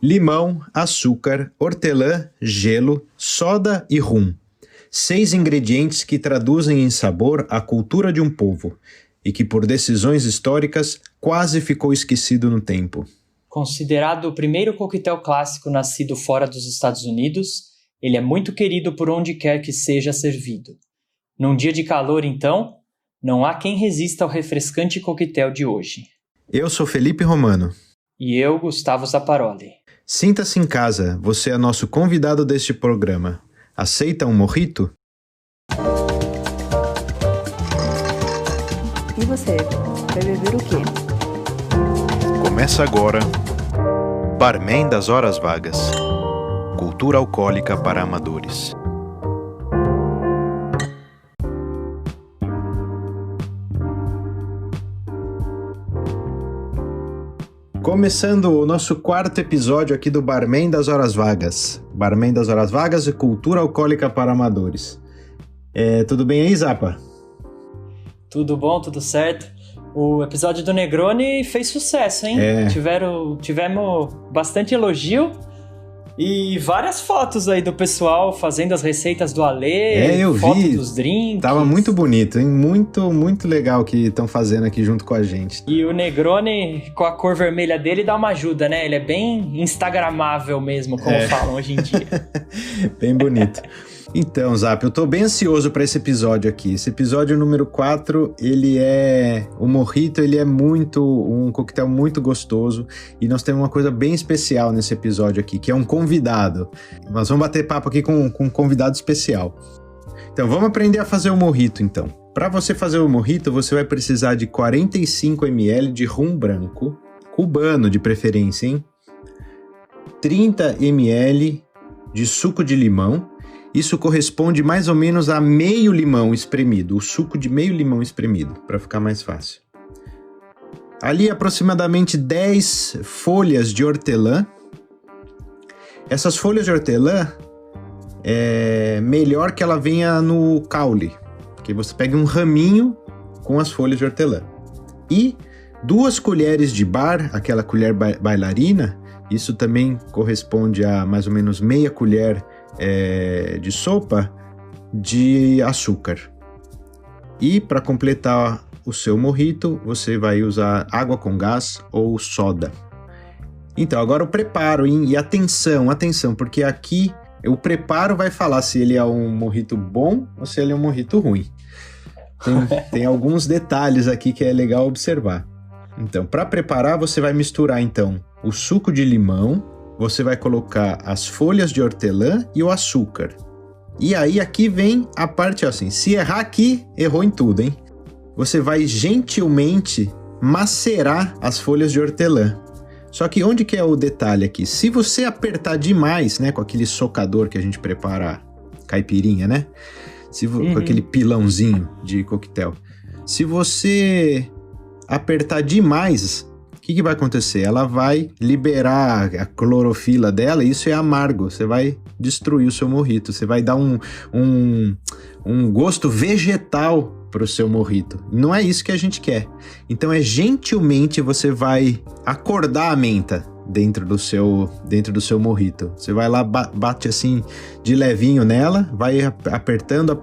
limão, açúcar, hortelã, gelo, soda e rum. 6 ingredientes que traduzem em sabor a cultura de um povo e que, por decisões históricas, quase ficou esquecido no tempo. Considerado o primeiro coquetel clássico nascido fora dos Estados Unidos, ele é muito querido por onde quer que seja servido. Num dia de calor, então, não há quem resista ao refrescante coquetel de hoje. Eu sou Felipe Romano. E eu, Gustavo Zaparoli. Sinta-se em casa, você é nosso convidado deste programa. Aceita um mojito? E você, vai beber o quê? Começa agora Barman das Horas Vagas. Cultura alcoólica para amadores. Começando o nosso 4º episódio aqui do Barman das Horas Vagas. Barman das Horas Vagas e Cultura Alcoólica para Amadores. Tudo bem aí, Zapa? Tudo bom, tudo certo. O episódio do Negroni fez sucesso, hein? Tivemos bastante elogio e várias fotos aí do pessoal fazendo as receitas do Alê, eu foto vi. dos drinks. Tava muito bonito, hein? Muito legal que estão fazendo aqui junto com a gente. E o Negroni, com a cor vermelha dele, dá uma ajuda, né? Ele é bem instagramável mesmo, como falam hoje em dia. Bem bonito. Então, Zap, eu tô bem ansioso para esse episódio aqui. Esse episódio número 4, o mojito, ele é um coquetel muito gostoso e nós temos uma coisa bem especial nesse episódio aqui, que é um convidado. Nós vamos bater papo aqui com um convidado especial. Então, vamos aprender a fazer o mojito, então. Para você fazer o mojito, você vai precisar de 45 ml de rum branco, cubano de preferência, hein? 30 ml de suco de limão. Isso corresponde mais ou menos a meio limão espremido, o suco de meio limão espremido, para ficar mais fácil. Ali aproximadamente 10 folhas de hortelã. Essas folhas de hortelã, é melhor que ela venha no caule, que você pegue um raminho com as folhas de hortelã. E 2 colheres de bar, aquela colher bailarina, isso também corresponde a mais ou menos meia colher de sopa de açúcar. E para completar o seu mojito, você vai usar água com gás ou soda. Então, agora o preparo, hein? E atenção, porque aqui o preparo vai falar se ele é um mojito bom ou se ele é um mojito ruim. Tem alguns detalhes aqui que é legal observar. Então, para preparar, você vai misturar então o suco de limão. Você vai colocar as folhas de hortelã e o açúcar. E aí aqui vem a parte assim, se errar aqui, errou em tudo, hein? Você vai gentilmente macerar as folhas de hortelã. Só que onde que é o detalhe aqui? Se você apertar demais, né, com aquele socador que a gente prepara caipirinha, né? Com aquele pilãozinho de coquetel. Se você apertar demais, o que vai acontecer? Ela vai liberar a clorofila dela e isso é amargo. Você vai destruir o seu mojito. Você vai dar um gosto vegetal para o seu mojito. Não é isso que a gente quer. Então, gentilmente você vai acordar a menta dentro do seu mojito. Você vai lá, bate assim de levinho nela, vai apertando,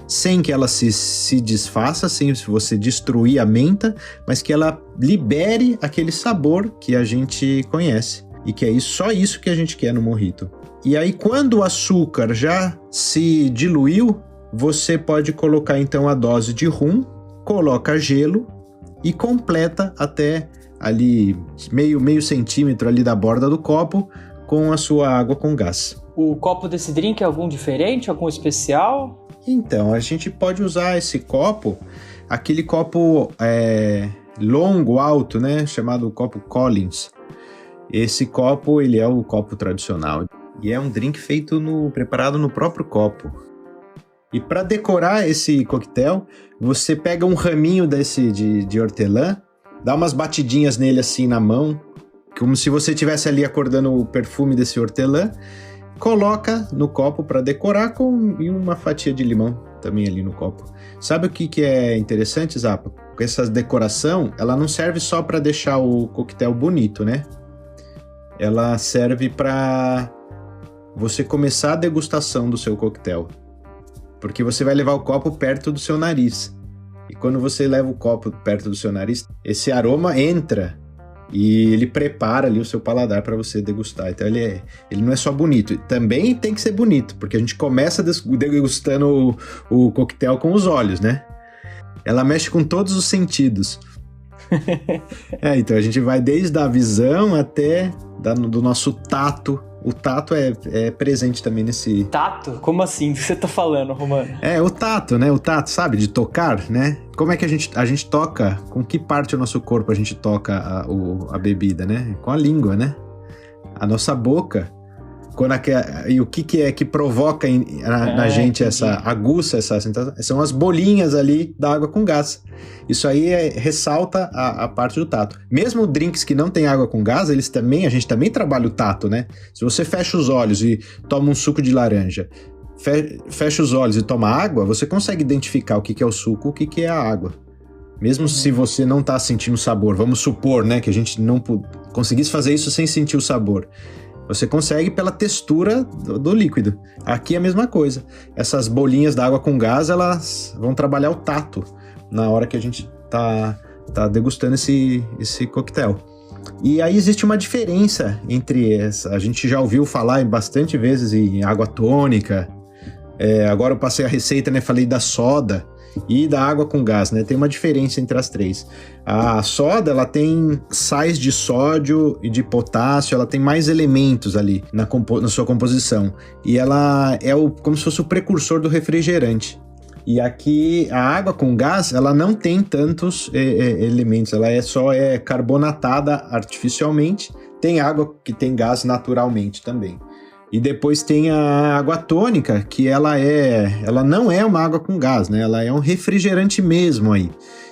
sem que ela se desfaça, sem você destruir a menta, mas que ela libere aquele sabor que a gente conhece. E que é só isso que a gente quer no mojito. E aí, quando o açúcar já se diluiu, você pode colocar então a dose de rum, coloca gelo e completa até ali meio centímetro ali da borda do copo com a sua água com gás. O copo desse drink é algum diferente, algum especial? Então, a gente pode usar esse copo, aquele copo longo, alto, né, chamado copo Collins. Esse copo, ele é o copo tradicional e é um drink preparado no próprio copo. E para decorar esse coquetel, você pega um raminho de hortelã, dá umas batidinhas nele assim na mão, como se você estivesse ali acordando o perfume desse hortelã, coloca no copo para decorar e uma fatia de limão também ali no copo. Sabe o que é interessante, Zapa? Com essa decoração, ela não serve só para deixar o coquetel bonito, né? ela serve para você começar a degustação do seu coquetel. Porque você vai levar o copo perto do seu nariz. E quando você leva o copo perto do seu nariz, esse aroma entra e ele prepara ali o seu paladar para você degustar. Então ele não é só bonito, também tem que ser bonito, porque a gente começa degustando o coquetel com os olhos, né? Ela mexe com todos os sentidos. Então a gente vai desde a visão até do nosso tato. O tato é presente também nesse... Tato? Como assim? O que você tá falando, Romano? O tato, né? O tato, sabe? De tocar, né? Como é que a gente toca? Com que parte do nosso corpo a gente toca a bebida, né? Com a língua, né? A nossa boca. E o que é que provoca na gente aguça essa sensação? São as bolinhas ali da água com gás. Isso aí ressalta a parte do tato. Mesmo drinks que não tem água com gás, a gente também trabalha o tato, né? Se você fecha os olhos e toma um suco de laranja, fecha os olhos e toma água, você consegue identificar o que é o suco, o que é a água. Mesmo se você não está sentindo o sabor. Vamos supor, né, que a gente não conseguisse fazer isso sem sentir o sabor. Você consegue pela textura do líquido. Aqui é a mesma coisa. Essas bolinhas d'água com gás, elas vão trabalhar o tato na hora que a gente tá degustando esse coquetel. E aí existe uma diferença entre essa. A gente já ouviu falar bastante vezes em água tônica. Agora eu passei a receita, né? Falei da soda e da água com gás, né? Tem uma diferença entre as três. A soda, ela tem sais de sódio e de potássio, ela tem mais elementos ali na sua composição. E ela é como se fosse o precursor do refrigerante. E aqui, a água com gás, ela não tem tantos elementos, ela só carbonatada artificialmente. Tem água que tem gás naturalmente também. E depois tem a água tônica, que ela não é uma água com gás, né? Ela é um refrigerante mesmo aí.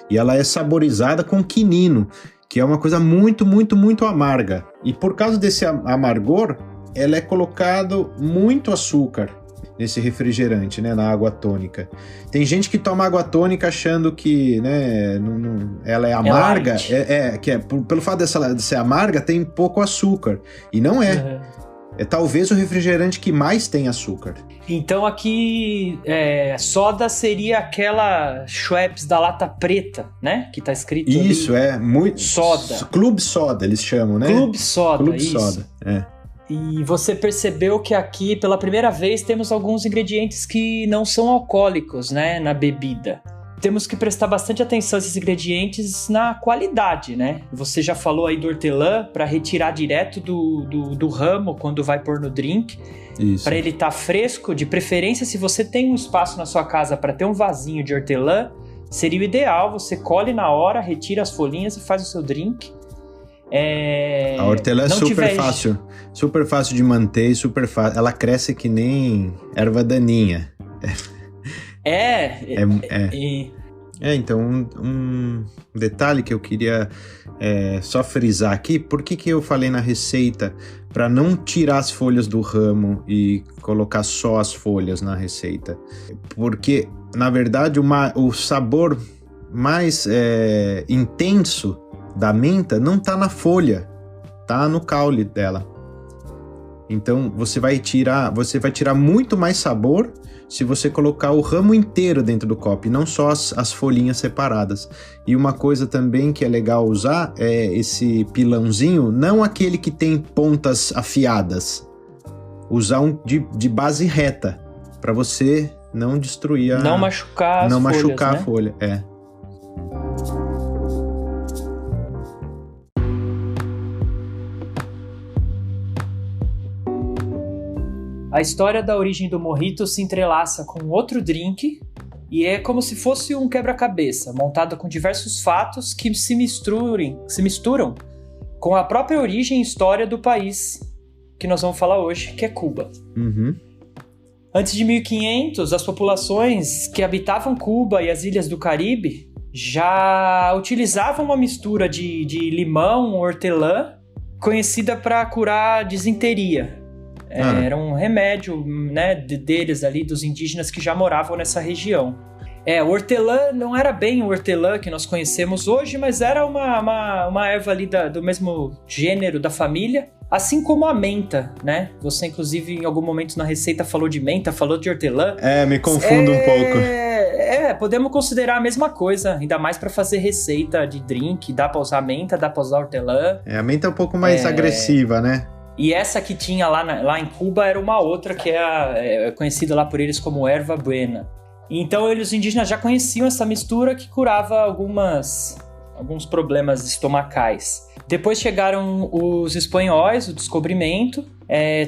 E ela é saborizada com quinino, que é uma coisa muito, muito, muito amarga. E por causa desse amargor, ela é colocado muito açúcar nesse refrigerante, né? Na água tônica. Tem gente que toma água tônica achando que, né, ela é amarga. Pelo fato de ser amarga, tem pouco açúcar. E não é. Uhum. É talvez o refrigerante que mais tem açúcar. Então aqui, soda seria aquela Schweppes da lata preta, né? Que tá escrito isso, ali. Muito... Soda. Clube Soda, eles chamam, né? Clube Soda, isso. Soda, E você percebeu que aqui, pela primeira vez, temos alguns ingredientes que não são alcoólicos, né? Na bebida. Temos que prestar bastante atenção a esses ingredientes na qualidade, né? Você já falou aí do hortelã, para retirar direto do ramo quando vai pôr no drink. Isso. Para ele estar fresco, de preferência, se você tem um espaço na sua casa para ter um vasinho de hortelã, seria o ideal, você colhe na hora, retira as folhinhas e faz o seu drink. A hortelã é super fácil de manter, super fácil. Ela cresce que nem erva daninha. Então um detalhe que eu queria só frisar aqui, por que eu falei na receita para não tirar as folhas do ramo e colocar só as folhas na receita? Porque, na verdade, o sabor mais intenso da menta não tá na folha, tá no caule dela. Então você vai tirar muito mais sabor se você colocar o ramo inteiro dentro do copo e não só as folhinhas separadas. E uma coisa também que é legal usar é esse pilãozinho, não aquele que tem pontas afiadas. Usar um de base reta, para você não destruir não machucar a folha. A história da origem do mojito se entrelaça com outro drink e é como se fosse um quebra-cabeça, montado com diversos fatos que se misturam com a própria origem e história do país que nós vamos falar hoje, que é Cuba. Uhum. Antes de 1500, as populações que habitavam Cuba e as ilhas do Caribe já utilizavam uma mistura de limão, hortelã, conhecida para curar disenteria. Era um remédio, né, deles ali, dos indígenas que já moravam nessa região. O hortelã não era bem o hortelã que nós conhecemos hoje, mas era uma erva ali do mesmo gênero da família. Assim como a menta, né? Você, inclusive, em algum momento na receita falou de menta, falou de hortelã. Me confundo um pouco. Podemos considerar a mesma coisa, ainda mais para fazer receita de drink. Dá pra usar menta, dá pra usar hortelã. A menta é um pouco mais agressiva, né? E essa que tinha lá em Cuba era uma outra que é conhecida lá por eles como erva buena. Então, os indígenas já conheciam essa mistura que curava alguns problemas estomacais. Depois chegaram os espanhóis, o descobrimento,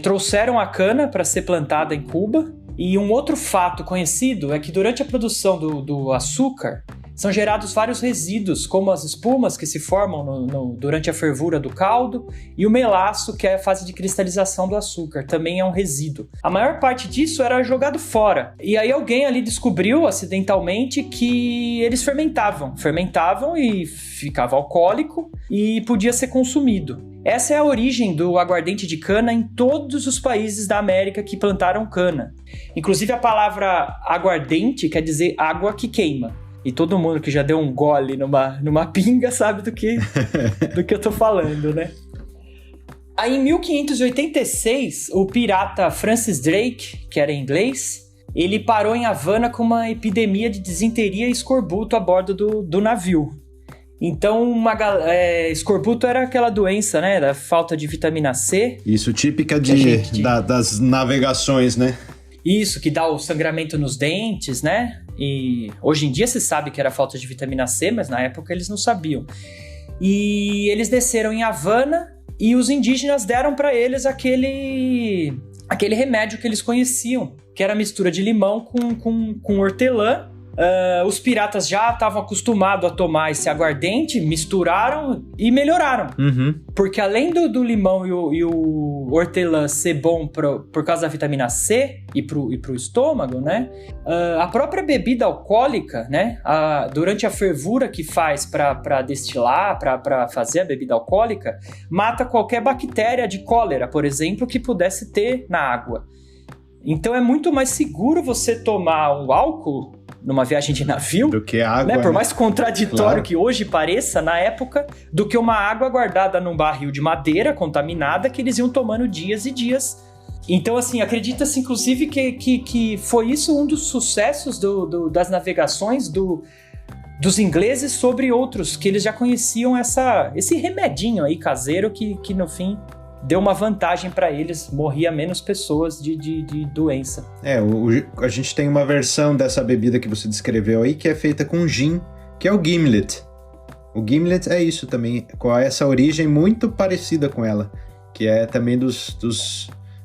trouxeram a cana para ser plantada em Cuba. E um outro fato conhecido é que durante a produção do açúcar, são gerados vários resíduos, como as espumas que se formam durante a fervura do caldo e o melaço, que é a fase de cristalização do açúcar, também é um resíduo. A maior parte disso era jogado fora. E aí alguém ali descobriu, acidentalmente, que eles fermentavam e ficava alcoólico e podia ser consumido. Essa é a origem do aguardente de cana em todos os países da América que plantaram cana. Inclusive a palavra aguardente quer dizer água que queima. E todo mundo que já deu um gole numa pinga sabe do que eu tô falando, né? Aí em 1586, o pirata Francis Drake, que era inglês, ele parou em Havana com uma epidemia de disenteria e escorbuto a bordo do navio. Então, escorbuto era aquela doença, né? Da falta de vitamina C. Isso, típica das navegações, né? Isso, que dá o sangramento nos dentes, né? E hoje em dia se sabe que era falta de vitamina C, mas na época eles não sabiam. E eles desceram em Havana e os indígenas deram para eles aquele remédio que eles conheciam, que era a mistura de limão com hortelã. Os piratas já estavam acostumados a tomar esse aguardente, misturaram e melhoraram. Uhum. Porque além do limão e o hortelã ser bom por causa da vitamina C e pro estômago, né? A própria bebida alcoólica, né? Durante a fervura que faz para destilar, para fazer a bebida alcoólica, mata qualquer bactéria de cólera, por exemplo, que pudesse ter na água. Então é muito mais seguro você tomar o álcool numa viagem de navio, do que água, né? Por mais contraditório claro. Que hoje pareça, na época, do que uma água guardada num barril de madeira contaminada que eles iam tomando dias e dias. Então, assim, acredita-se, inclusive, que foi isso um dos sucessos das navegações dos ingleses sobre outros, que eles já conheciam esse remedinho aí caseiro que no fim deu uma vantagem para eles, morria menos pessoas de doença. A gente tem uma versão dessa bebida que você descreveu aí, que é feita com gin, que é o gimlet. O gimlet é isso também, com essa origem muito parecida com ela, que é também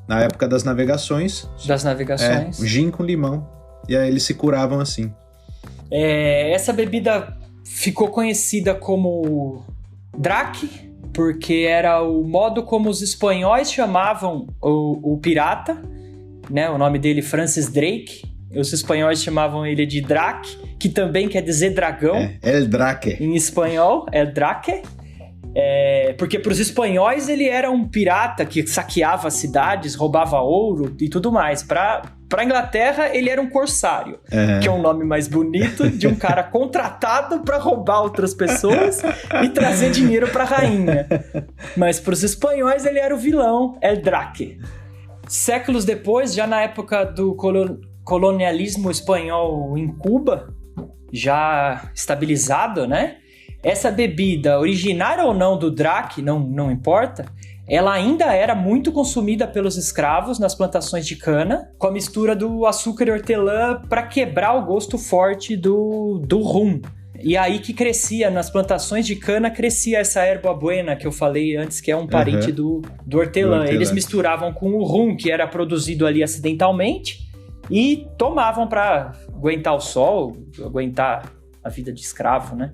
na época das navegações. Das navegações. O gin com limão, e aí eles se curavam assim. Essa bebida ficou conhecida como draque, porque era o modo como os espanhóis chamavam o pirata, né? O nome dele Francis Drake. Os espanhóis chamavam ele de Draque, que também quer dizer dragão. El Draque. Em espanhol, El Draque. Porque para os espanhóis ele era um pirata que saqueava cidades, roubava ouro e tudo mais. Para a Inglaterra ele era um corsário, que é um nome mais bonito de um cara contratado para roubar outras pessoas e trazer dinheiro para a rainha. Mas para os espanhóis ele era o vilão, El Draque. Séculos depois, já na época do colonialismo espanhol em Cuba, já estabilizado, né? Essa bebida, originária ou não do draque, não importa, ela ainda era muito consumida pelos escravos nas plantações de cana, com a mistura do açúcar e hortelã para quebrar o gosto forte do rum. E aí que crescia, nas plantações de cana, crescia essa erva buena que eu falei antes, que é um parente do hortelã. Eles misturavam com o rum, que era produzido ali acidentalmente, e tomavam para aguentar o sol, aguentar a vida de escravo, né?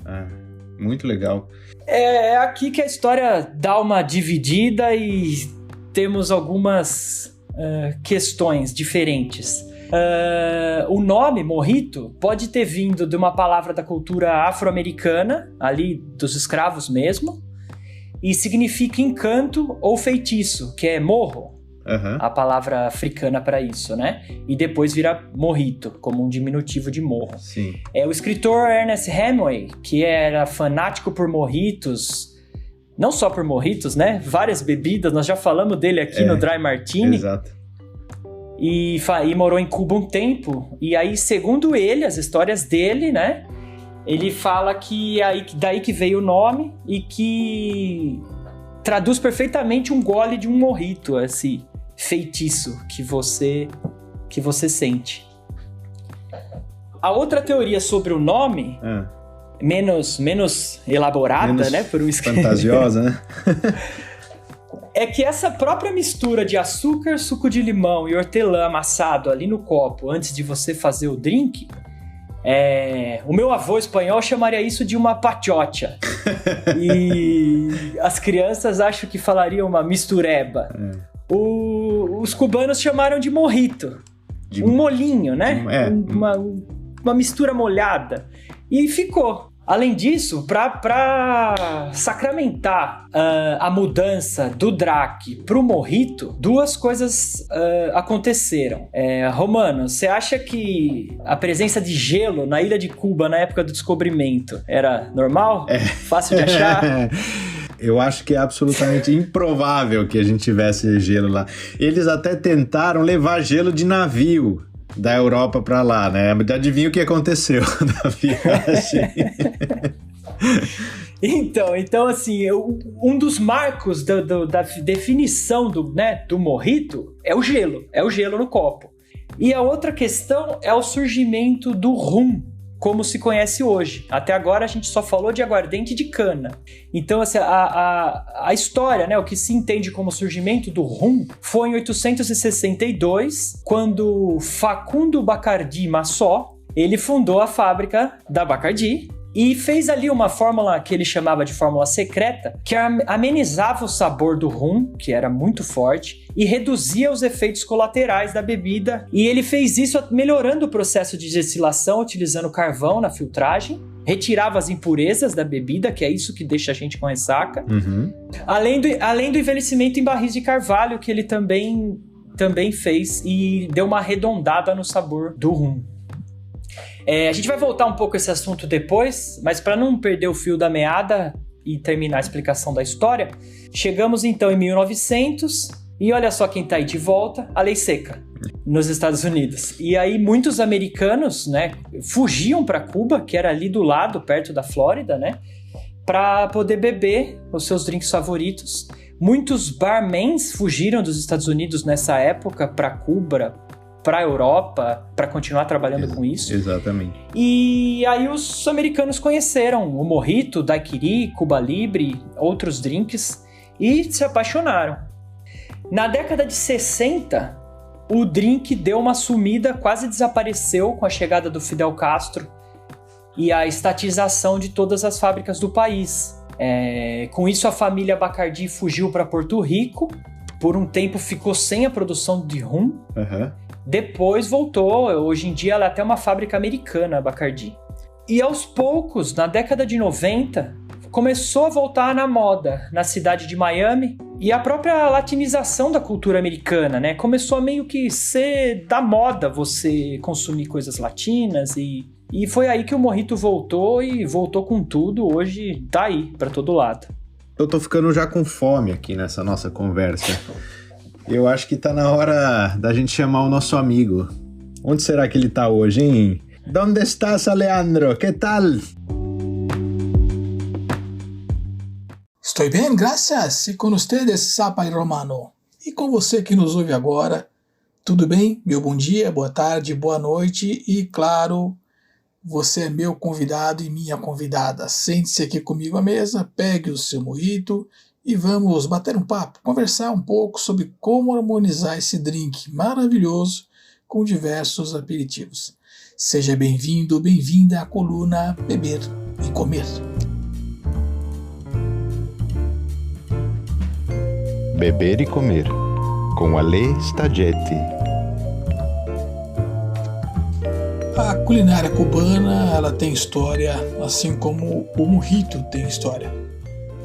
Muito legal. É aqui que a história dá uma dividida e temos algumas questões diferentes. O nome mojito pode ter vindo de uma palavra da cultura afro-americana, ali dos escravos mesmo, e significa encanto ou feitiço, que é morro. A palavra africana para isso, né? E depois vira mojito, como um diminutivo de morro. Sim. O escritor Ernest Hemingway, que era fanático por mojitos, não só por mojitos, né? Várias bebidas, nós já falamos dele aqui no Dry Martini. Exato. E morou em Cuba um tempo. E aí, segundo ele, as histórias dele, né? Ele fala que daí que veio o nome e que traduz perfeitamente um gole de um mojito, esse feitiço que você sente. A outra teoria sobre o nome, menos elaborada, menos, né? Por um fantasiosa, né? É que essa própria mistura de açúcar, suco de limão e hortelã amassado ali no copo antes de você fazer o drink, o meu avô espanhol chamaria isso de uma pachocha. E as crianças acham que falariam uma mistureba. Os cubanos chamaram de mojito. Um molinho, né? Uma mistura molhada. E ficou. Além disso, para sacramentar a mudança do Drac pro mojito, duas coisas aconteceram. Romano, você acha que a presença de gelo na ilha de Cuba na época do descobrimento era normal? Fácil de achar? Eu acho que é absolutamente improvável que a gente tivesse gelo lá. Eles até tentaram levar gelo de navio da Europa pra lá, né? Adivinha o que aconteceu na viagem? Então assim, um dos marcos da definição do mojito é o gelo no copo. E a outra questão é o surgimento do rum, como se conhece hoje. Até agora a gente só falou de aguardente de cana. Então assim, a história, né, o que se entende como surgimento do rum foi em 862, quando Facundo Bacardi Massó, ele fundou a fábrica da Bacardi e fez ali uma fórmula que ele chamava de fórmula secreta, que amenizava o sabor do rum, que era muito forte, e reduzia os efeitos colaterais da bebida. E ele fez isso melhorando o processo de destilação, utilizando carvão na filtragem, retirava as impurezas da bebida, que é isso que deixa a gente com ressaca, além do envelhecimento em barris de carvalho, que ele também fez e deu uma arredondada no sabor do rum. A gente vai voltar um pouco a esse assunto depois, mas para não perder o fio da meada e terminar a explicação da história, chegamos então em 1900 e olha só quem tá aí de volta, a lei seca nos Estados Unidos. E aí muitos americanos, né, fugiam para Cuba, que era ali do lado, perto da Flórida, né, para poder beber os seus drinks favoritos. Muitos barmans fugiram dos Estados Unidos nessa época para Cuba, para a Europa, para continuar trabalhando com isso. Exatamente. E aí os americanos conheceram o mojito, daiquiri, Cuba Libre, outros drinks e se apaixonaram. Na década de 60, o drink deu uma sumida, quase desapareceu com a chegada do Fidel Castro e a estatização de todas as fábricas do país. Com isso, a família Bacardi fugiu para Porto Rico, por um tempo ficou sem a produção de rum, depois voltou, hoje em dia ela é até uma fábrica americana, a Bacardi. E aos poucos, na década de 90, começou a voltar na moda na cidade de Miami e a própria latinização da cultura americana, né? Começou a meio que ser da moda você consumir coisas latinas e foi aí que o mojito voltou e voltou com tudo, hoje tá aí pra todo lado. Eu tô ficando já com fome aqui nessa nossa conversa. Eu acho que tá na hora da gente chamar o nosso amigo. Onde será que ele tá hoje, hein? ¿Dónde estás, Alejandro? ¿Qué tal? Estou bem, graças. E com ustedes, Sapa e Romano. E com você que nos ouve agora, tudo bem? Meu bom dia, boa tarde, boa noite e, claro, você é meu convidado e minha convidada. Sente-se aqui comigo à mesa, pegue o seu mojito e vamos bater um papo, conversar um pouco sobre como harmonizar esse drink maravilhoso com diversos aperitivos. Seja bem-vindo, bem-vinda à coluna Beber e Comer. Beber e Comer, com Ale Staggetti. A culinária cubana, ela tem história, assim como o mojito tem história,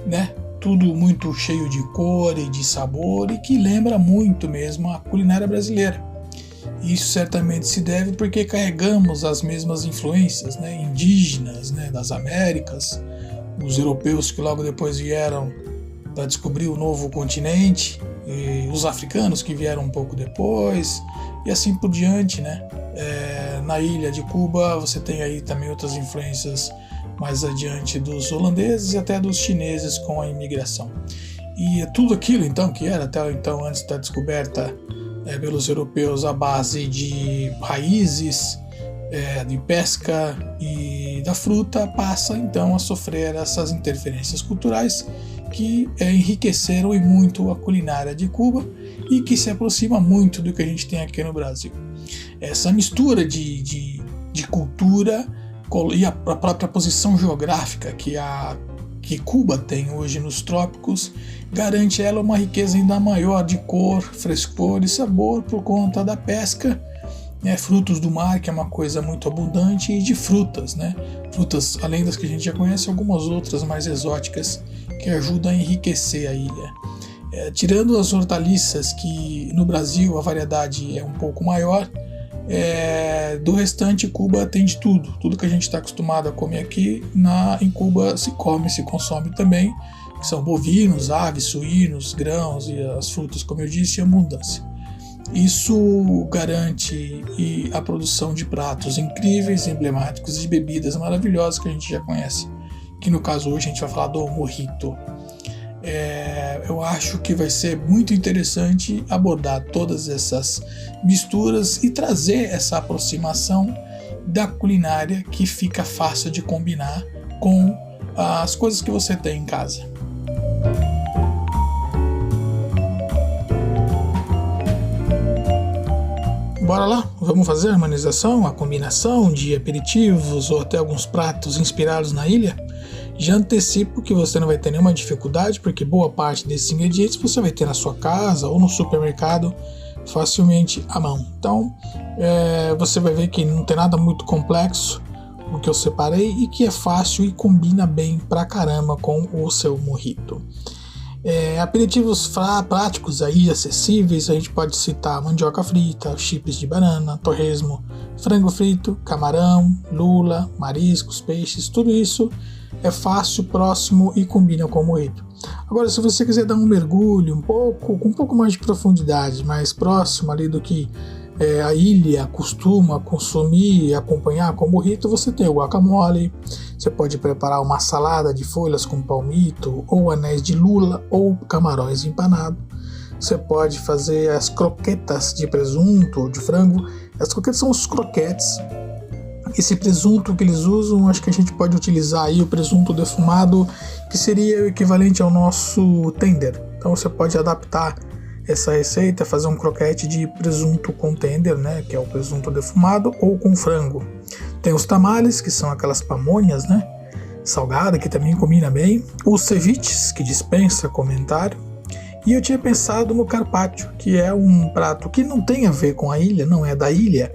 né? Tudo muito cheio de cor e de sabor e que lembra muito mesmo a culinária brasileira. Isso certamente se deve porque carregamos as mesmas influências, né, indígenas, né, das Américas, os europeus que logo depois vieram para descobrir o novo continente, e os africanos que vieram um pouco depois, e assim por diante, né? Na ilha de Cuba você tem aí também outras influências mais adiante dos holandeses e até dos chineses com a imigração. E tudo aquilo então que era até então, antes da descoberta pelos europeus, a base de raízes, de pesca e da fruta, passa então a sofrer essas interferências culturais que enriqueceram e muito a culinária de Cuba e que se aproxima muito do que a gente tem aqui no Brasil. Essa mistura de cultura e a própria posição geográfica que Cuba tem hoje nos trópicos garante ela uma riqueza ainda maior de cor, frescor e sabor por conta da pesca, né, frutos do mar, que é uma coisa muito abundante, e de frutas, né, frutas além das que a gente já conhece, algumas outras mais exóticas que ajudam a enriquecer a ilha. Tirando as hortaliças, que no Brasil a variedade é um pouco maior, do restante Cuba tem de tudo que a gente está acostumado a comer aqui, em Cuba se consome também, que são bovinos, aves, suínos, grãos e as frutas, como eu disse, em abundância. Isso garante a produção de pratos incríveis, emblemáticos, e de bebidas maravilhosas que a gente já conhece, que no caso hoje a gente vai falar do mojito. Eu acho que vai ser muito interessante abordar todas essas misturas e trazer essa aproximação da culinária que fica fácil de combinar com as coisas que você tem em casa. Bora lá, vamos fazer a harmonização, a combinação de aperitivos ou até alguns pratos inspirados na ilha? Já antecipo que você não vai ter nenhuma dificuldade, porque boa parte desses ingredientes você vai ter na sua casa ou no supermercado facilmente à mão. Então você vai ver que não tem nada muito complexo o que eu separei e que é fácil e combina bem pra caramba com o seu mojito. Aperitivos práticos aí, acessíveis, a gente pode citar mandioca frita, chips de banana, torresmo, frango frito, camarão, lula, mariscos, peixes, tudo isso é fácil, próximo e combina com o mojito. Agora, se você quiser dar um mergulho com um pouco mais de profundidade, mais próximo ali do que a ilha costuma consumir e acompanhar com o mojito, você tem o guacamole, você pode preparar uma salada de folhas com palmito, ou anéis de lula, ou camarões empanados. Você pode fazer as croquetas de presunto ou de frango. As croquetas são os croquetes. Esse presunto que eles usam, acho que a gente pode utilizar aí o presunto defumado, que seria o equivalente ao nosso tender. Então você pode adaptar essa receita, fazer um croquete de presunto com tender, né, que é o presunto defumado, ou com frango. Tem os tamales, que são aquelas pamonhas, né, salgada, que também combina bem. Os ceviches, que dispensa comentário. E eu tinha pensado no carpaccio, que é um prato que não tem a ver com a ilha, não é da ilha,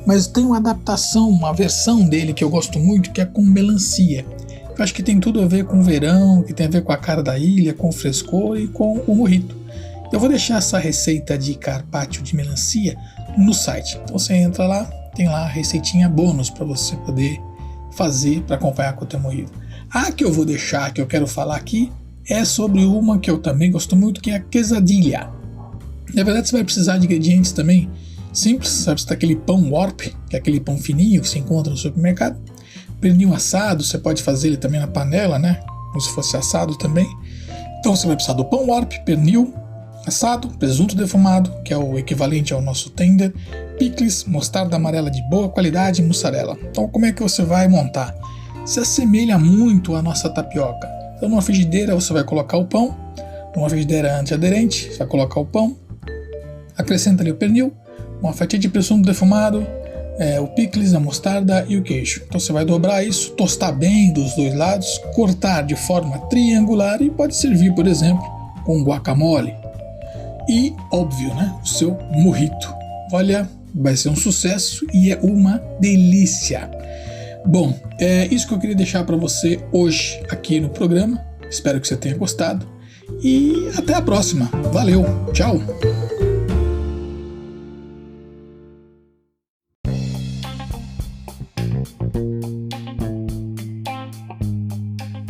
mas tem uma adaptação, uma versão dele que eu gosto muito, que é com melancia. Eu acho que tem tudo a ver com o verão, que tem a ver com a cara da ilha, com o frescor e com o mojito. Eu vou deixar essa receita de carpaccio de melancia no site. Então você entra lá, tem lá a receitinha bônus para você poder fazer para acompanhar com o teu mojito. A que eu vou deixar, que eu quero falar aqui, é sobre uma que eu também gosto muito, que é a quesadilha. Na verdade você vai precisar de ingredientes também simples, você vai precisar daquele pão warp, que é aquele pão fininho que se encontra no supermercado. Pernil assado, você pode fazer ele também na panela, né? Como se fosse assado também. Então você vai precisar do pão warp, pernil assado, presunto defumado, que é o equivalente ao nosso tender, picles, mostarda amarela de boa qualidade e mussarela. Então como é que você vai montar? Se assemelha muito à nossa tapioca. Então numa frigideira você vai colocar o pão, numa frigideira antiaderente, você vai colocar o pão, acrescenta ali o pernil, uma fatia de presunto defumado, o picles, a mostarda e o queijo. Então você vai dobrar isso, tostar bem dos dois lados, cortar de forma triangular e pode servir, por exemplo, com guacamole. E, óbvio, né, o seu mojito. Olha, vai ser um sucesso e é uma delícia. Bom, é isso que eu queria deixar para você hoje aqui no programa. Espero que você tenha gostado e até a próxima. Valeu, tchau!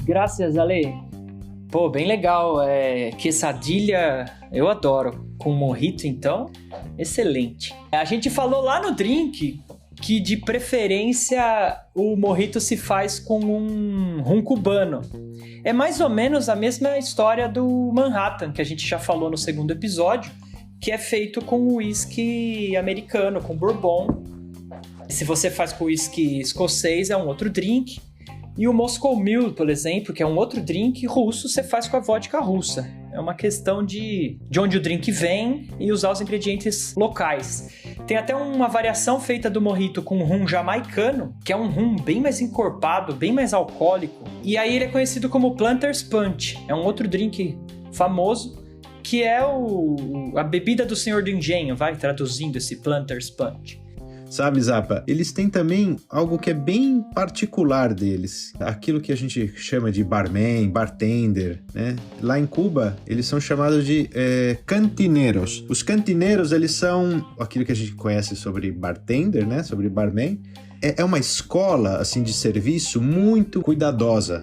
Graças, Ale. Pô, bem legal. Quesadilha, eu adoro. Com mojito, então, excelente. A gente falou lá no drink que, de preferência, o mojito se faz com um rum cubano. É mais ou menos a mesma história do Manhattan, que a gente já falou no segundo episódio, que é feito com uísque americano, com bourbon. Se você faz com uísque escocês, é um outro drink. E o Moscow Mule, por exemplo, que é um outro drink russo, você faz com a vodka russa. É uma questão de onde o drink vem e usar os ingredientes locais. Tem até uma variação feita do mojito com rum jamaicano, que é um rum bem mais encorpado, bem mais alcoólico. E aí ele é conhecido como Planter's Punch. É um outro drink famoso, que é a bebida do Senhor do Engenho, vai traduzindo esse Planter's Punch. Sabe, Zappa, eles têm também algo que é bem particular deles. Aquilo que a gente chama de barman, bartender, né? Lá em Cuba, eles são chamados de cantineiros. Os cantineiros, eles são aquilo que a gente conhece sobre bartender, né? Sobre barman. É uma escola, assim, de serviço muito cuidadosa.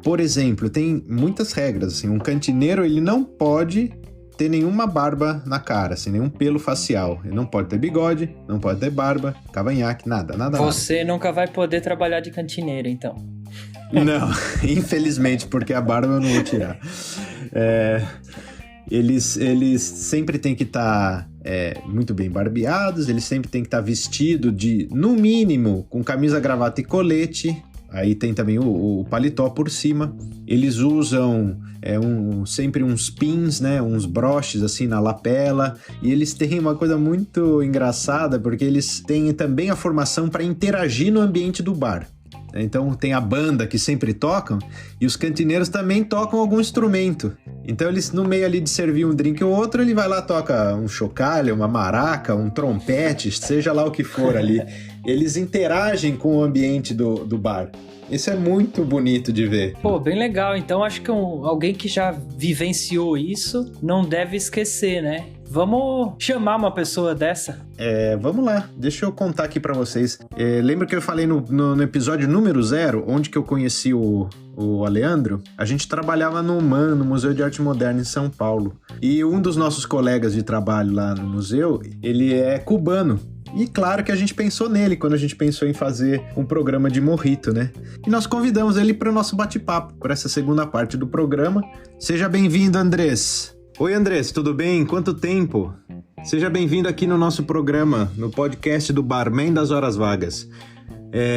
Por exemplo, tem muitas regras, assim. Um cantineiro, ele não pode ter nenhuma barba na cara, assim, nenhum pelo facial. Ele não pode ter bigode, não pode ter barba, cavanhaque, nada. Você nunca vai poder trabalhar de cantineiro, então. Não, infelizmente, porque a barba eu não vou tirar. Eles sempre têm que estar muito bem barbeados, eles sempre têm que estar vestidos no mínimo, com camisa, gravata e colete. Aí tem também o paletó por cima. Eles usam sempre uns pins, né? Uns broches assim na lapela. E eles têm uma coisa muito engraçada, porque eles têm também a formação para interagir no ambiente do bar. Então tem a banda que sempre tocam e os cantineiros também tocam algum instrumento. Então eles, no meio ali de servir um drink ou outro, ele vai lá, toca um chocalho, uma maraca, um trompete, seja lá o que for ali. Eles interagem com o ambiente do bar. Isso é muito bonito de ver. Pô, bem legal. Então acho que alguém que já vivenciou isso não deve esquecer, né? Vamos chamar uma pessoa dessa? Vamos lá. Deixa eu contar aqui pra vocês. Lembra que eu falei no episódio número 0, onde que eu conheci o Aleandro? A gente trabalhava no MAN, no Museu de Arte Moderna em São Paulo. E um dos nossos colegas de trabalho lá no museu, ele é cubano. E claro que a gente pensou nele quando a gente pensou em fazer um programa de mojito, né? E nós convidamos ele para o nosso bate-papo, para essa segunda parte do programa. Seja bem-vindo, Andrés. Oi, Andrés, tudo bem? Quanto tempo? Seja bem-vindo aqui no nosso programa, no podcast do Barman das Horas Vagas.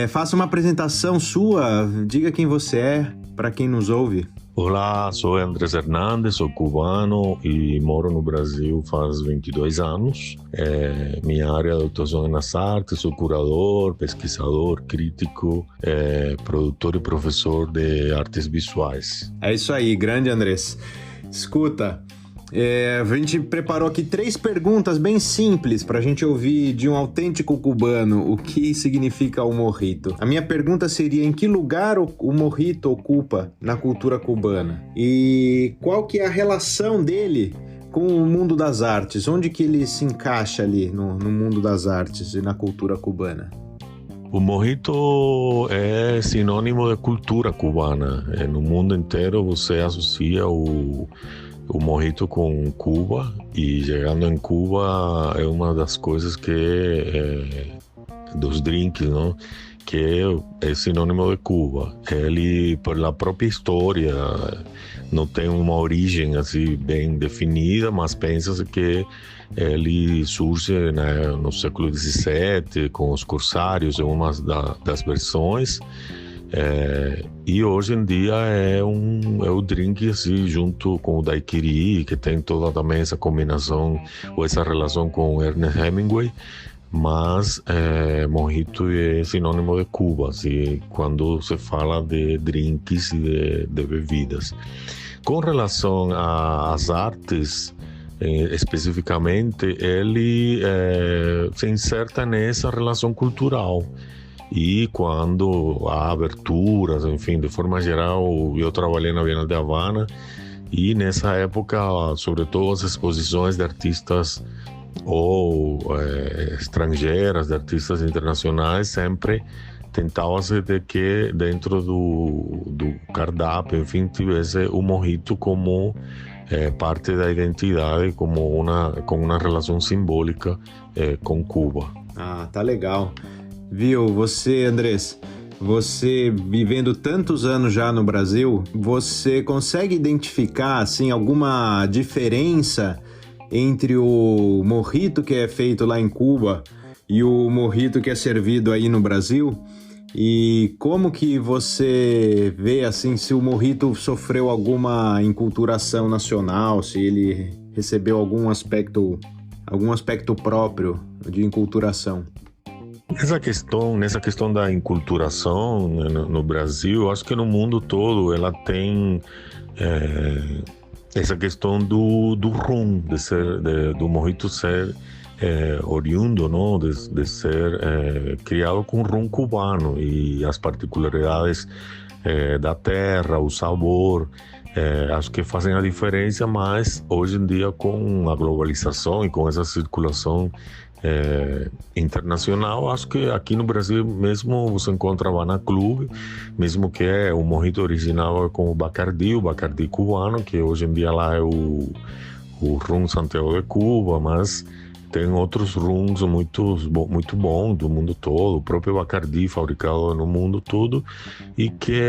Faça uma apresentação sua, diga quem você é, para quem nos ouve. Olá, sou Andrés Hernández, sou cubano e moro no Brasil faz 22 anos. Minha área de atuação é nas artes, sou curador, pesquisador, crítico, produtor e professor de artes visuais. É isso aí, grande Andrés. Escuta, a gente preparou aqui 3 perguntas bem simples para a gente ouvir de um autêntico cubano o que significa o mojito. A minha pergunta seria: em que lugar o mojito ocupa na cultura cubana? E qual que é a relação dele com o mundo das artes? Onde que ele se encaixa ali no mundo das artes e na cultura cubana? O mojito é sinônimo de cultura cubana. No mundo inteiro você associa o mojito com Cuba, e chegando em Cuba é uma das coisas que dos drinks, não? Que é sinônimo de Cuba. Ele, pela própria história, não tem uma origem assim bem definida, mas pensa-se que ele surge no século XVII com os corsários, é uma das versões. E hoje em dia é o drink assim, junto com o daiquiri, que tem toda também essa combinação ou essa relação com Ernest Hemingway, mas mojito é sinônimo de Cuba, assim, quando se fala de drinks e de bebidas. Com relação às artes, especificamente, ele se inserta nessa relação cultural. E quando há aberturas, enfim, de forma geral, eu trabalhei na Bienal de Havana e nessa época, sobretudo as exposições de artistas ou estrangeiras, de artistas internacionais, sempre tentava-se de que dentro do cardápio, enfim, tivesse o mojito como parte da identidade, com uma relação simbólica com Cuba. Ah, tá legal. Viu, você, Andrés, você vivendo tantos anos já no Brasil, você consegue identificar, assim, alguma diferença entre o mojito que é feito lá em Cuba e o mojito que é servido aí no Brasil? E como que você vê, assim, se o mojito sofreu alguma enculturação nacional, se ele recebeu algum aspecto próprio de enculturação? Nessa questão da enculturação no Brasil, acho que no mundo todo ela tem essa questão do rum, do mojito ser oriundo, não? De ser criado com rum cubano, e as particularidades da terra, o sabor, acho que fazem a diferença, mas hoje em dia com a globalização e com essa circulação internacional, acho que aqui no Brasil mesmo você encontra Havana Club, mesmo que é o mojito original com o Bacardi cubano, que hoje em dia lá é o rum Santiago de Cuba, mas tem outros rums muito bons do mundo todo, o próprio Bacardi fabricado no mundo todo, e que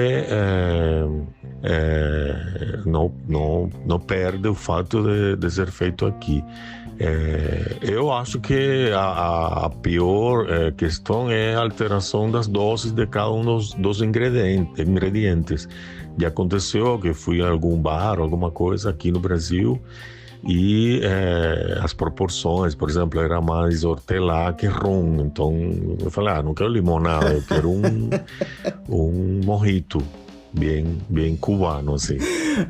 não perde o fato de ser feito aqui. Eu acho que a pior questão é a alteração das doses de cada um dos ingredientes. Já aconteceu que fui a algum bar, alguma coisa aqui no Brasil, e as proporções, por exemplo, era mais hortelã que rum. Então eu falei, não quero limonada, eu quero um mojito bem cubano, assim.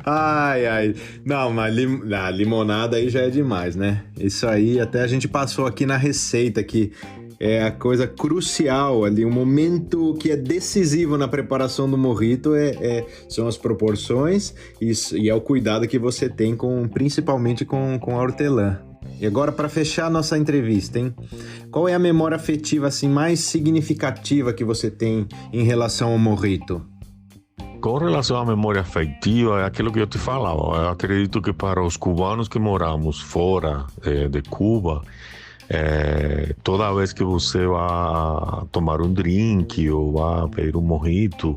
Ai. Não, mas a limonada aí já é demais, né? Isso aí até a gente passou aqui na receita, que é a coisa crucial ali, um momento que é decisivo na preparação do mojito são as proporções e é o cuidado que você tem principalmente com a hortelã. E agora, para fechar a nossa entrevista, hein? Qual é a memória afetiva assim, mais significativa que você tem em relação ao mojito? Com relação à memória afetiva, é aquilo que eu te falava. Eu acredito que para os cubanos que moramos fora de Cuba, toda vez que você vai tomar um drink ou vai pedir um mojito,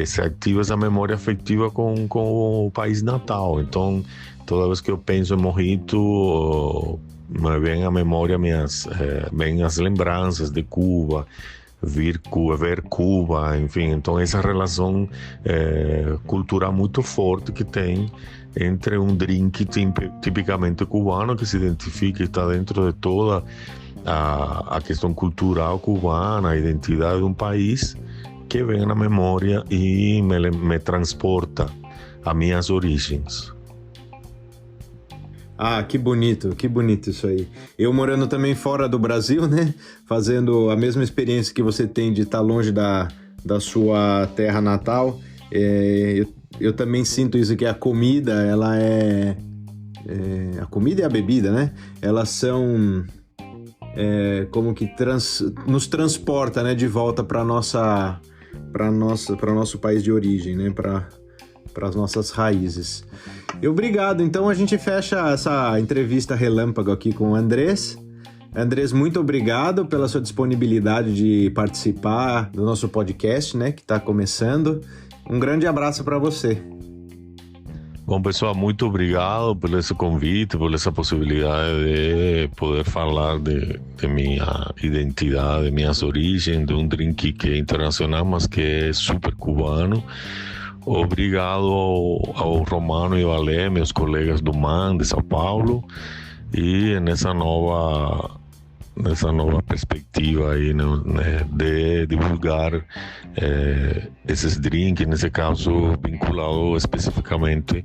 se ativa essa memória afetiva com o país natal. Então, toda vez que eu penso em mojito, me vem à memória vem as lembranças de Cuba, ver Cuba, enfim. Então essa relação cultural muito forte que tem entre um drink tipicamente cubano, que se identifica e está dentro de toda a questão cultural cubana, a identidade de um país, que vem na memória e me transporta a minhas origens. Ah, que bonito isso aí. Eu morando também fora do Brasil, né? Fazendo a mesma experiência que você tem de estar longe da sua terra natal, eu também sinto isso, que a comida, ela a comida e a bebida, né? Elas são como que nos transporta, né? De volta para o nosso país de origem, né? Para as nossas raízes. Obrigado. Então a gente fecha essa entrevista relâmpago aqui com o Andrés. Andrés, muito obrigado pela sua disponibilidade de participar do nosso podcast, né, que está começando. Um grande abraço para você. Bom, pessoal, muito obrigado por esse convite, por essa possibilidade de poder falar de minha identidade, de minhas origens, de um drink que é internacional, mas que é super cubano. Obrigado ao Romano e ao Alê, meus colegas do MAN de São Paulo, e nessa nova perspectiva aí, né, de divulgar esses drinks, nesse caso vinculado especificamente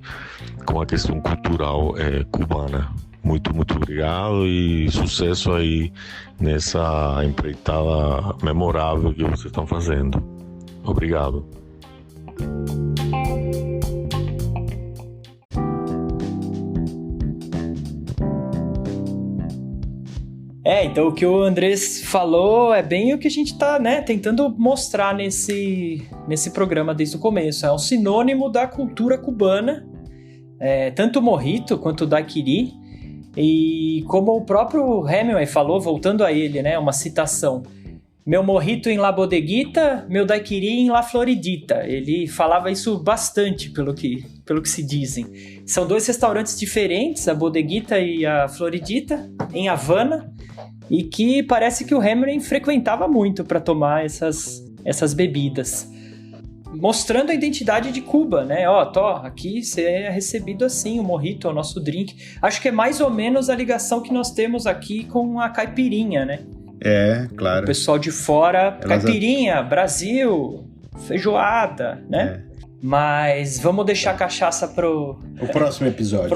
com a questão cultural cubana. Muito obrigado e sucesso aí nessa empreitada memorável que vocês estão fazendo. Obrigado. Então o que o Andrés falou é bem o que a gente tá, né, tentando mostrar nesse programa desde o começo. É um sinônimo da cultura cubana, tanto o mojito quanto o daiquiri. E como o próprio Hemingway falou, voltando a ele, né, uma citação: meu mojito em La Bodeguita, meu daiquiri em La Floridita. Ele falava isso bastante, pelo que se dizem. São 2 restaurantes diferentes, a Bodeguita e a Floridita, em Havana, e que parece que o Hemingway frequentava muito para tomar essas bebidas. Mostrando a identidade de Cuba, né? Aqui você é recebido assim, o mojito é o nosso drink. Acho que é mais ou menos a ligação que nós temos aqui com a caipirinha, né? Claro. O pessoal de fora, caipirinha, Brasil, feijoada, né? Mas vamos deixar a cachaça pro... O próximo episódio.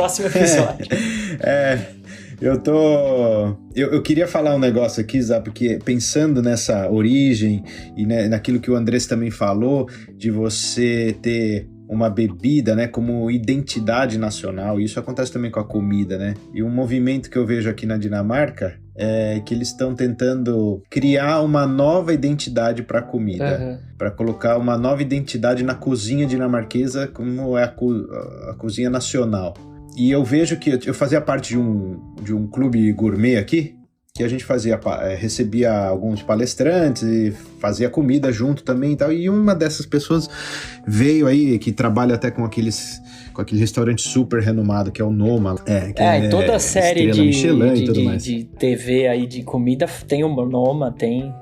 Eu queria falar um negócio aqui, Zá, porque pensando nessa origem e naquilo que o Andrés também falou, de você ter uma bebida, né, como identidade nacional, isso acontece também com a comida, né? E um movimento que eu vejo aqui na Dinamarca é que eles estão tentando criar uma nova identidade para a comida, para colocar uma nova identidade na cozinha dinamarquesa, como é a cozinha nacional. E eu vejo que eu fazia parte de um clube gourmet aqui, que a gente recebia alguns palestrantes e fazia comida junto também e tal. E uma dessas pessoas veio aí, que trabalha até com aquele restaurante super renomado, que é o Noma. E toda a série de TV aí de comida tem o Noma, tem...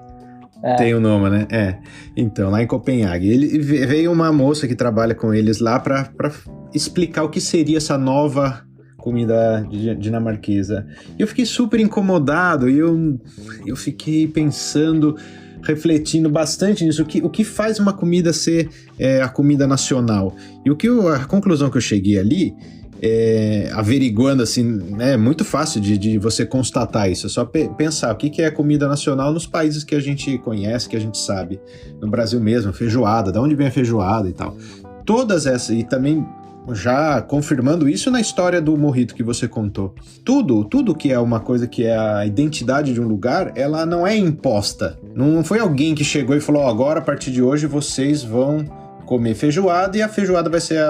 Tem o Noma, né? Então, lá em Copenhague. Veio uma moça que trabalha com eles lá para explicar o que seria essa nova comida dinamarquesa. E eu fiquei super incomodado e eu fiquei pensando, refletindo bastante nisso. O que faz uma comida ser a comida nacional? E a conclusão que eu cheguei ali, averiguando assim, né, é muito fácil de você constatar isso. É só pensar o que é a comida nacional nos países que a gente conhece, que a gente sabe. No Brasil mesmo, feijoada, de onde vem a feijoada e tal. Todas essas, e também já confirmando isso na história do mojito que você contou. Tudo que é uma coisa que é a identidade de um lugar, ela não é imposta. Não foi alguém que chegou e falou, agora a partir de hoje vocês vão comer feijoada e a feijoada vai ser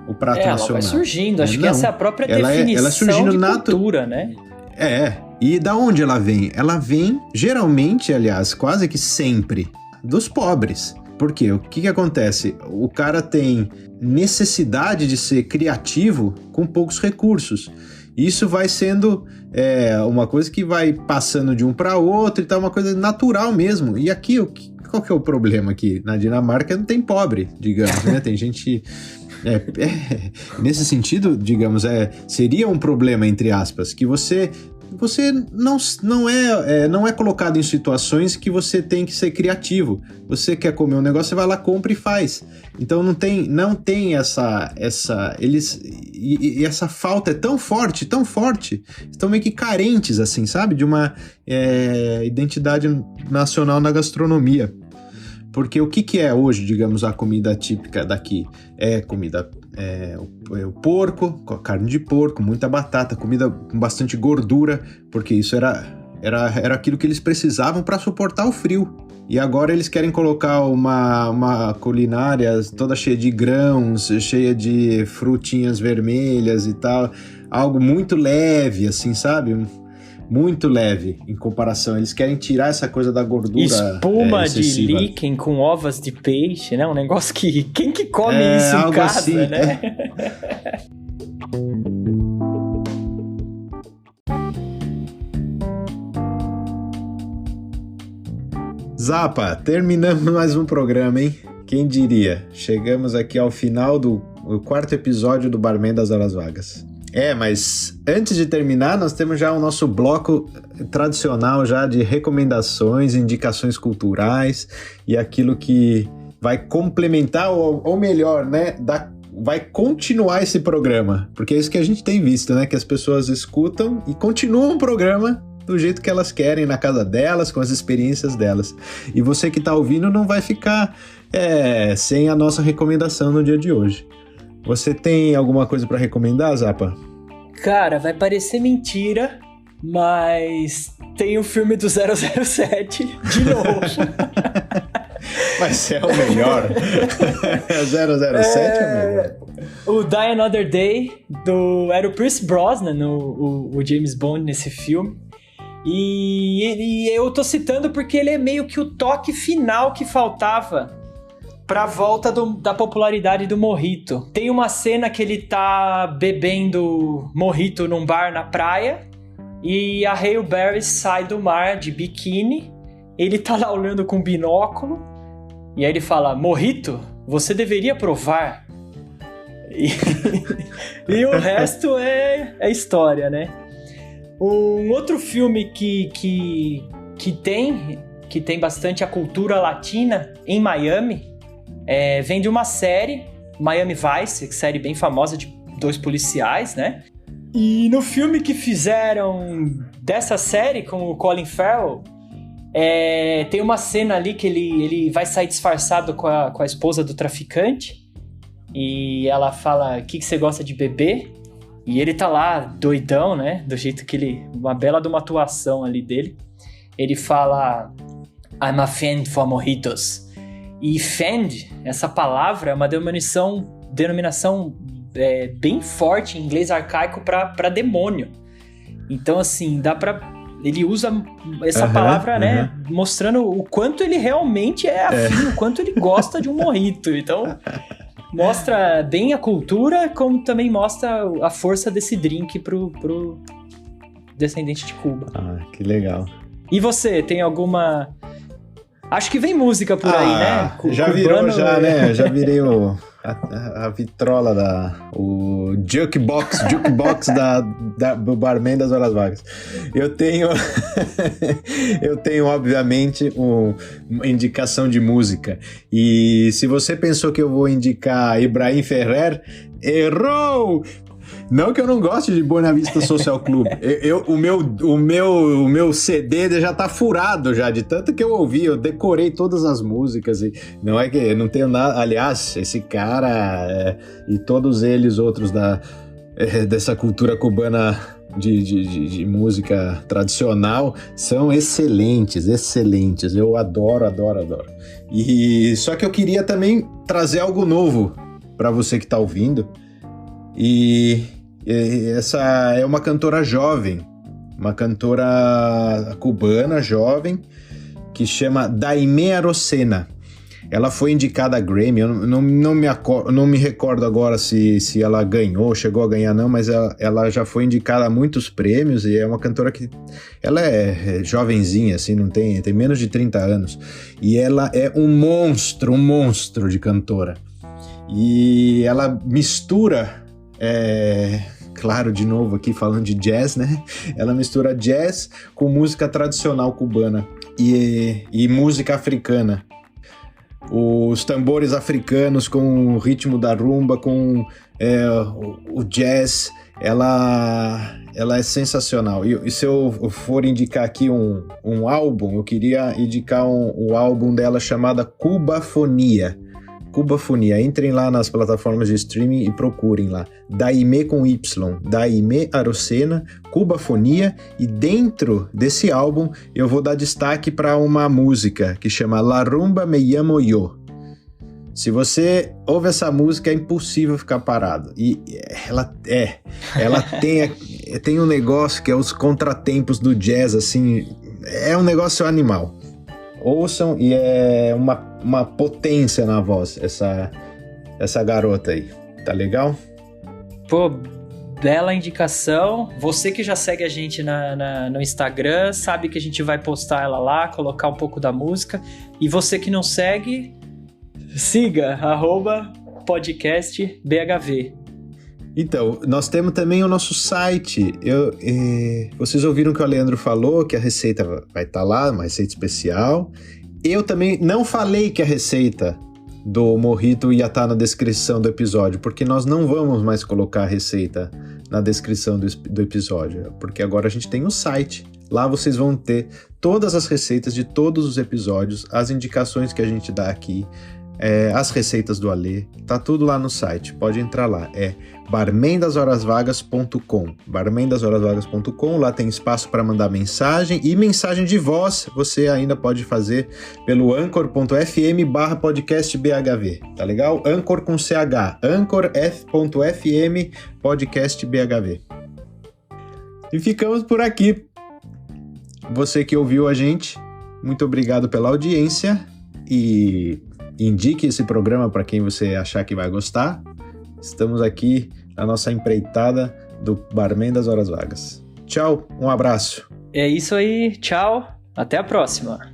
o prato nacional. Ela vai surgindo, acho que essa é a própria definição ela surgindo de cultura, né? E da onde ela vem? Ela vem, geralmente, aliás, quase que sempre, dos pobres. Por quê? O que acontece? O cara tem necessidade de ser criativo com poucos recursos. Isso vai sendo uma coisa que vai passando de um para outro e tal, uma coisa natural mesmo. E aqui, qual que é o problema aqui? Na Dinamarca não tem pobre, digamos, né? Tem gente... nesse sentido, digamos, seria um problema, entre aspas, que você não é colocado em situações que você tem que ser criativo. Você quer comer um negócio, você vai lá, compra e faz. Então não tem essa essa falta é tão forte, estão meio que carentes, assim, sabe? De uma identidade nacional na gastronomia. Porque o que é hoje, digamos, a comida típica daqui? O porco, carne de porco, muita batata, comida com bastante gordura, porque isso era aquilo que eles precisavam para suportar o frio. E agora eles querem colocar uma culinária toda cheia de grãos, cheia de frutinhas vermelhas e tal, algo muito leve, assim, sabe? Muito leve em comparação. Eles querem tirar essa coisa da gordura espuma de líquen com ovas de peixe, né? Um negócio que... Quem que come isso em casa, assim, né? Zapa, terminamos mais um programa, hein? Quem diria? Chegamos aqui ao final do 4º episódio do Barman das Horas Vagas. Mas antes de terminar, nós temos já o nosso bloco tradicional já de recomendações, indicações culturais e aquilo que vai complementar, ou melhor, né, vai continuar esse programa, porque é isso que a gente tem visto, né, que as pessoas escutam e continuam o programa do jeito que elas querem, na casa delas, com as experiências delas. E você que está ouvindo não vai ficar sem a nossa recomendação no dia de hoje. Você tem alguma coisa para recomendar, Zapa? Cara, vai parecer mentira, mas tem o filme do 007 de novo. Mas é o melhor. 007 é o melhor. O Die Another Day, era o Pierce Brosnan, o James Bond nesse filme. E eu tô citando porque ele é meio que o toque final que faltava pra volta da popularidade do mojito. Tem uma cena que ele tá bebendo mojito num bar na praia e a Halle Berry sai do mar de biquíni. Ele tá lá olhando com binóculo e aí ele fala: mojito, você deveria provar. E o resto é história, né? Um outro filme que tem bastante a cultura latina em Miami vem de uma série, Miami Vice, série bem famosa de 2 policiais, né? E no filme que fizeram dessa série com o Colin Farrell, tem uma cena ali que ele vai sair disfarçado com a esposa do traficante e ela fala: o que você gosta de beber? E ele tá lá doidão, né? Do jeito que uma bela de uma atuação ali dele. Ele fala: I'm a fan for mojitos. E fend, essa palavra é uma denominação bem forte em inglês arcaico para demônio. Então, assim, dá pra... Ele usa essa palavra, né? Mostrando o quanto ele realmente é afim, o quanto ele gosta de um mojito. Então, mostra bem a cultura, como também mostra a força desse drink pro descendente de Cuba. Ah, que legal. E você, tem alguma... Acho que vem música por aí, né? Já virou, né? Já virei a vitrola o jukebox do barman das horas vagas. Eu tenho obviamente uma indicação de música. E se você pensou que eu vou indicar Ibrahim Ferrer, errou! Não que eu não goste de Buena Vista Social Club. O meu CD já tá furado já, de tanto que eu ouvi, eu decorei todas as músicas. E não é que eu não tenho nada... Aliás, esse cara e todos eles outros dessa cultura cubana de música tradicional são excelentes. Eu adoro. E só que eu queria também trazer algo novo para você que tá ouvindo. E essa é uma cantora jovem, uma cantora cubana jovem, que chama Daimé Arocena. Ela foi indicada a Grammy, eu não me recordo agora se ela ganhou, chegou a ganhar não, mas ela já foi indicada a muitos prêmios e é uma cantora que... Ela é jovenzinha, assim, tem menos de 30 anos. E ela é um monstro de cantora. E ela mistura... claro, de novo aqui falando de jazz, né? Ela mistura jazz com música tradicional cubana e música africana. Os tambores africanos com o ritmo da rumba, com o jazz, ela é sensacional. E se eu for indicar aqui um álbum, eu queria indicar o álbum dela chamada Cubafonia. Entrem lá nas plataformas de streaming e procurem lá. Daimé com Y, Daimé Arocena, Cubafonia, e dentro desse álbum eu vou dar destaque para uma música que chama La Rumba Me Llamo Yo. Se você ouve essa música é impossível ficar parado. E ela tem um negócio que é os contratempos do jazz, assim, é um negócio animal. Ouçam, e é uma potência na voz, essa garota aí. Tá legal? Pô, bela indicação. Você que já segue a gente no Instagram, sabe que a gente vai postar ela lá, colocar um pouco da música. E você que não segue, siga, @podcastbhv. Então, nós temos também o nosso site. Vocês ouviram que o Leandro falou que a receita vai estar lá, uma receita especial. Eu também não falei que a receita do mojito ia estar na descrição do episódio, porque nós não vamos mais colocar a receita na descrição do episódio, porque agora a gente tem um site. Lá vocês vão ter todas as receitas de todos os episódios, as indicações que a gente dá aqui, as receitas do Alê, tá tudo lá no site, pode entrar lá, é barmendashorasvagas.com, barmendashorasvagas.com, lá tem espaço para mandar mensagem, e mensagem de voz você ainda pode fazer pelo anchor.fm/podcastbhv, tá legal? Anchor com CH, anchor.fm podcastbhv. E ficamos por aqui. Você que ouviu a gente, muito obrigado pela audiência e indique esse programa para quem você achar que vai gostar. Estamos aqui na nossa empreitada do Barman das Horas Vagas. Tchau, um abraço. É isso aí, tchau, até a próxima.